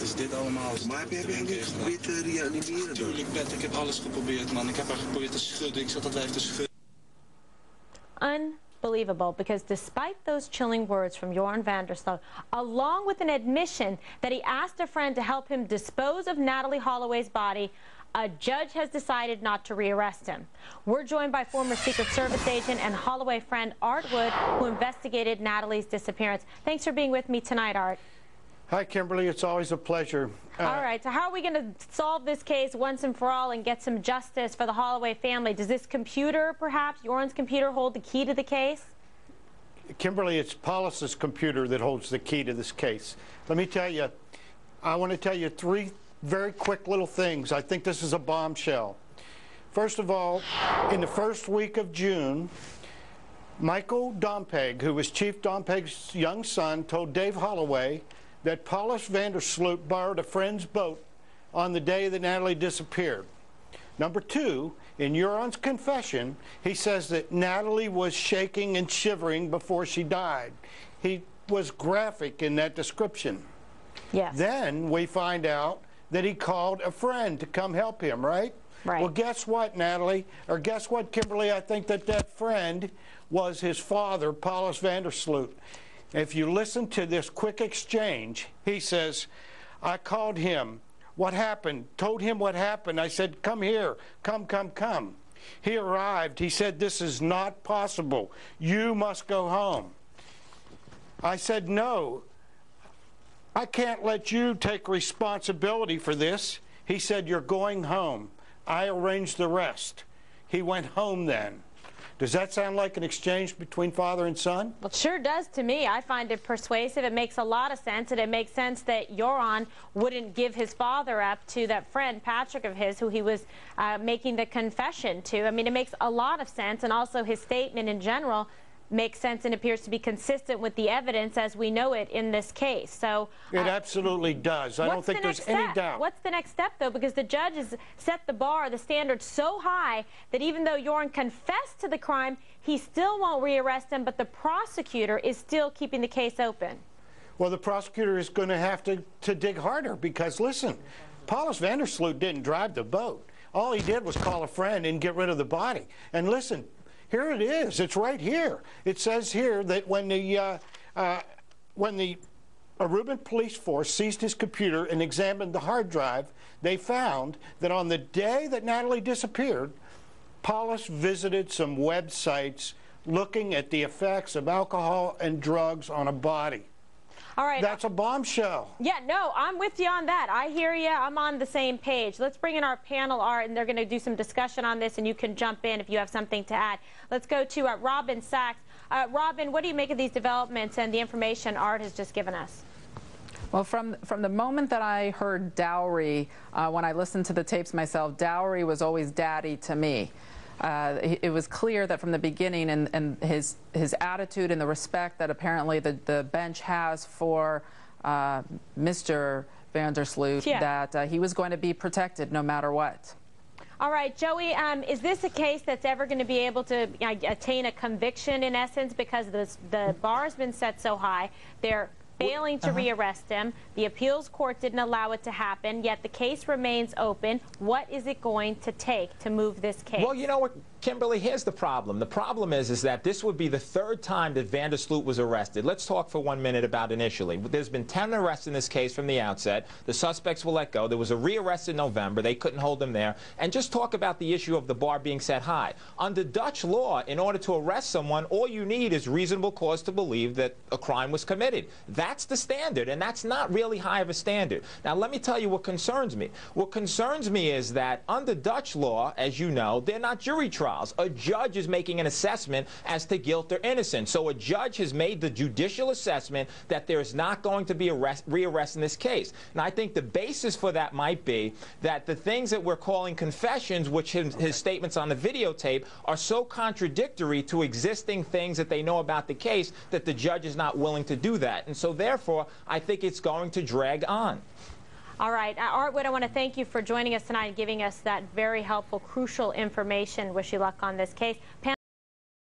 is dit allemaal. Maar heb jij niet geprobeerd te reanimeren? Tuurlijk, Bert, ik heb alles geprobeerd, man. Ik heb haar geprobeerd te schudden. Ik zat dat wijf te schudden. Unbelievable, because despite those chilling words from Joran van der Sloot, along with an admission that he asked a friend to help him dispose of Natalee Holloway's body, a judge has decided not to rearrest him. We're joined by former Secret Service agent and Holloway friend Art Wood, who investigated Natalee's disappearance. Thanks for being with me tonight, Art. Hi, Kimberly. It's always a pleasure. All right. So how are we going to solve this case once and for all and get some justice for the Holloway family? Does this computer, perhaps, Joran's computer, hold the key to the case? Kimberly, it's Paulus's computer that holds the key to this case. Let me tell you, I want to tell you three very quick little things. I think this is a bombshell. First of all, in the first week of June, Michael Dompeg, who was Chief Dompeg's young son, told Dave Holloway that Paulus van der Sloot borrowed a friend's boat on the day that Natalee disappeared. Number two, in Joran's confession, he says that Natalee was shaking and shivering before she died. He was graphic in that description. Yes. Then we find out that he called a friend to come help him, right? Right. Well, guess what, Natalee? Or guess what, Kimberly? I think that that friend was his father, Paulus van der Sloot. If you listen to this quick exchange, he says, I called him. What happened? Told him what happened. I said, come here. Come, come, come. He arrived. He said, this is not possible. You must go home. I said, no. I can't let you take responsibility for this. He said, you're going home. I arranged the rest. He went home then. Does that sound like an exchange between father and son? Well, it sure does to me. I find it persuasive. It makes a lot of sense, and it makes sense that Joran wouldn't give his father up to that friend, Patrick of his, who he was making the confession to. I mean, it makes a lot of sense, and also his statement in general makes sense and appears to be consistent with the evidence as we know it in this case. So it absolutely does. I don't think there's any doubt. What's the next step, though? Because the judge has set the bar, the standard so high that even though Joran confessed to the crime, he still won't rearrest him, but the prosecutor is still keeping the case open. Well, the prosecutor is going to have to dig harder because, listen, Paulus van der Sloot didn't drive the boat. All he did was call a friend and get rid of the body. And listen, here it is. It's right here. It says here that when the Aruban police force seized his computer and examined the hard drive, they found that on the day that Natalee disappeared, Paulus visited some websites looking at the effects of alcohol and drugs on a body. All right. That's a bombshell. Yeah, no, I'm with you on that. I hear you. I'm on the same page. Let's bring in our panel, Art, and they're going to do some discussion on this, and you can jump in if you have something to add. Let's go to Robin Sachs. Robin, what do you make of these developments and the information Art has just given us? Well, from the moment that I heard dowry, when I listened to the tapes myself, dowry was always daddy to me. It was clear that from the beginning, and his attitude and the respect that apparently the bench has for Mr. van der Sloot, yeah, that he was going to be protected no matter what. All right, Joey, is this a case that's ever going to be able to attain a conviction in essence because the bar has been set so high? They're failing to rearrest him. The appeals court didn't allow it to happen, yet the case remains open. What is it going to take to move this case? Well, you know what, Kimberly, here's the problem. The problem is that this would be the third time that van der Sloot was arrested. Let's talk for 1 minute about initially. There's been 10 arrests in this case from the outset. The suspects were let go. There was a rearrest in November. They couldn't hold them there. And just talk about the issue of the bar being set high. Under Dutch law, in order to arrest someone, all you need is reasonable cause to believe that a crime was committed. That's the standard, and that's not really high of a standard. Now, let me tell you what concerns me. What concerns me is that under Dutch law, as you know, they're not jury trials. A judge is making an assessment as to guilt or innocence. So a judge has made the judicial assessment that there is not going to be a rearrest in this case. And I think the basis for that might be that the things that we're calling confessions, which his statements on the videotape, are so contradictory to existing things that they know about the case that the judge is not willing to do that. And so therefore, I think it's going to drag on. All right. Art Wood, I want to thank you for joining us tonight and giving us that very helpful, crucial information. Wish you luck on this case.